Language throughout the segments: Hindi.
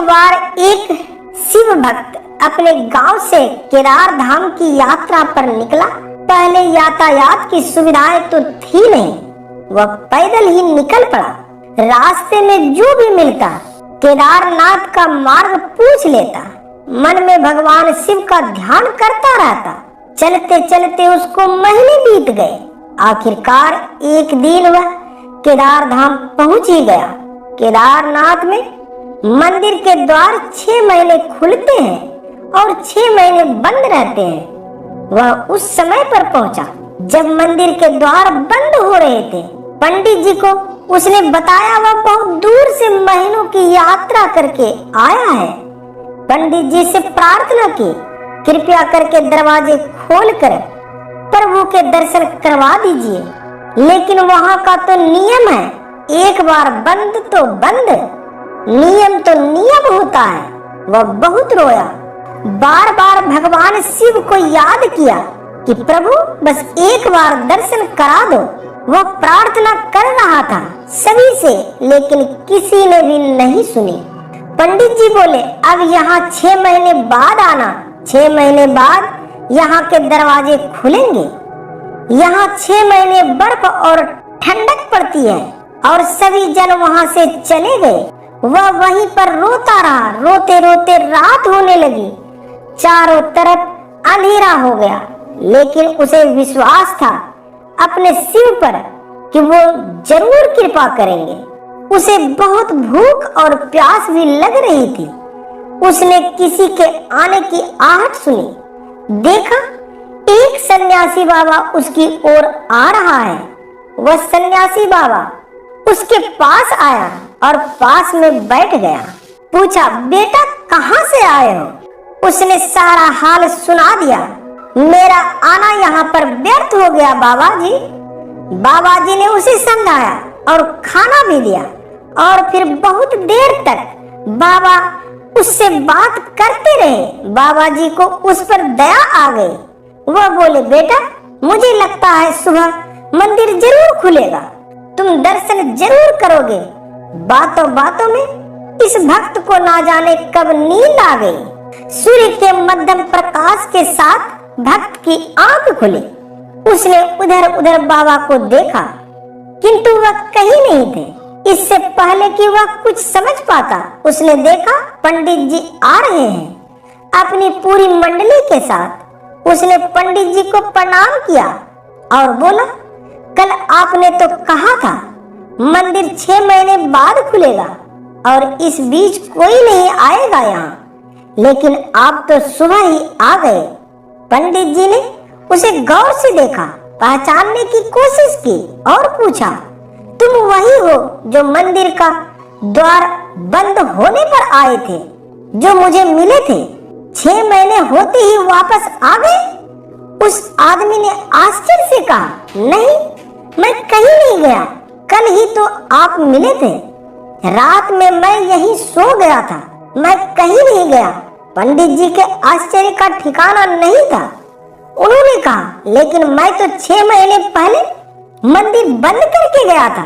बार एक शिव भक्त अपने गांव से केदार धाम की यात्रा पर निकला। पहले यातायात की सुविधाएं तो थी नहीं, वह पैदल ही निकल पड़ा। रास्ते में जो भी मिलता केदारनाथ का मार्ग पूछ लेता। मन में भगवान शिव का ध्यान करता रहता। चलते चलते उसको महीने बीत गए। आखिरकार एक दिन वह केदार धाम पहुंच ही गया। केदारनाथ में मंदिर के द्वार 6 महीने खुलते हैं और 6 महीने बंद रहते हैं। वह उस समय पर पहुंचा जब मंदिर के द्वार बंद हो रहे थे। पंडित जी को उसने बताया वह बहुत दूर से महीनों की यात्रा करके आया है। पंडित जी से प्रार्थना की, कृपया करके दरवाजे खोलकर प्रभु के दर्शन करवा दीजिए। लेकिन वहां का तो नियम है, एक बार बंद तो बंद, नियम तो नियम होता है। वह बहुत रोया, बार बार भगवान शिव को याद किया कि प्रभु बस एक बार दर्शन करा दो। वह प्रार्थना कर रहा था सभी से, लेकिन किसी ने भी नहीं सुनी। पंडित जी बोले, अब यहाँ 6 महीने बाद आना। 6 महीने बाद यहाँ के दरवाजे खुलेंगे। यहाँ 6 महीने बर्फ और ठंडक पड़ती है। और सभी जन वहाँ से चले गए। वह वहीं पर रोता रहा। रोते रोते रात होने लगी, चारों तरफ अंधेरा हो गया। लेकिन उसे विश्वास था अपने शिव पर कि वो जरूर कृपा करेंगे। उसे बहुत भूख और प्यास भी लग रही थी। उसने किसी के आने की आहट सुनी। देखा एक सन्यासी बाबा उसकी ओर आ रहा है। वह सन्यासी बाबा उसके पास आया और पास में बैठ गया। पूछा, बेटा कहाँ से आए हो? उसने सारा हाल सुना दिया। मेरा आना यहाँ पर व्यर्थ हो गया बाबा जी। बाबा जी ने उसे समझाया और खाना भी दिया। और फिर बहुत देर तक बाबा उससे बात करते रहे। बाबा जी को उस पर दया आ गई। वह बोले, बेटा मुझे लगता है सुबह मंदिर जरूर खुलेगा, तुम दर्शन जरूर करोगे। बातों बातों में इस भक्त को ना जाने कब नींद आ गई। सूर्य के मध्यम प्रकाश के साथ भक्त की आंख खुली। उसने उधर उधर बाबा को देखा, किंतु वह कहीं नहीं थे। इससे पहले कि वह कुछ समझ पाता, उसने देखा पंडित जी आ रहे हैं अपनी पूरी मंडली के साथ। उसने पंडित जी को प्रणाम किया और बोला, कल आपने तो कहा था मंदिर 6 महीने बाद खुलेगा और इस बीच कोई नहीं आएगा यहाँ, लेकिन आप तो सुबह ही आ गए। पंडित जी ने उसे गौर से देखा, पहचानने की कोशिश की और पूछा, तुम वही हो जो मंदिर का द्वार बंद होने पर आए थे, जो मुझे मिले थे? 6 महीने होते ही वापस आ गए? उस आदमी ने आश्चर्य से कहा, नहीं, मैं कहीं नहीं गया। कल ही तो आप मिले थे। रात में मैं यहीं सो गया था, मैं कहीं नहीं गया। पंडित जी के आश्चर्य का ठिकाना नहीं था। उन्होंने कहा, लेकिन मैं तो 6 महीने पहले मंदिर बंद करके गया था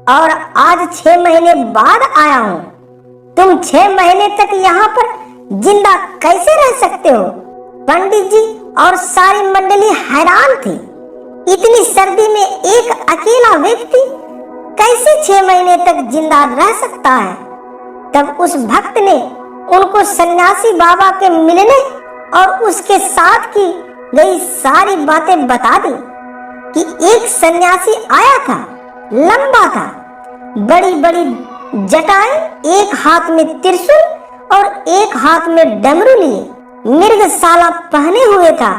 और आज 6 महीने बाद आया हूँ। तुम 6 महीने तक यहाँ पर जिंदा कैसे रह सकते हो? पंडित जी और सारी मंडली हैरान थी। इतनी सर्दी में एक अकेला व्यक्ति कैसे 6 महीने तक जिंदा रह सकता है? तब उस भक्त ने उनको सन्यासी बाबा के मिलने और उसके साथ की गई सारी बातें बता दी कि एक सन्यासी आया था, लंबा था, बड़ी बड़ी जटाएं, एक हाथ में त्रिशूल और एक हाथ में डमरू लिए, मृगशाला पहने हुए था।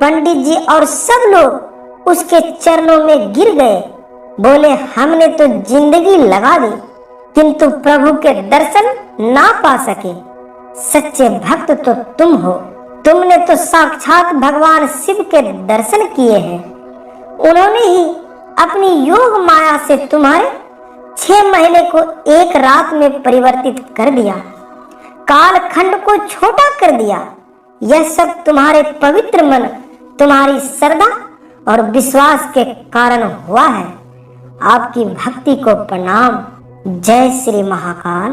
पंडित जी और सब लोग उसके चरणों में गिर गए। बोले, हमने तो जिंदगी लगा दी किंतु प्रभु के दर्शन ना पा सके। सच्चे भक्त तो तुम हो। तुमने तो साक्षात भगवान शिव के दर्शन किए हैं। उन्होंने ही अपनी योग माया से तुम्हारे 6 महीने को एक रात में परिवर्तित कर दिया, कालखंड को छोटा कर दिया। यह सब तुम्हारे पवित्र मन, तुम्हारी श्रद्धा और विश्वास के कारण हुआ है। आपकी भक्ति को प्रणाम। जय श्री महाकाल।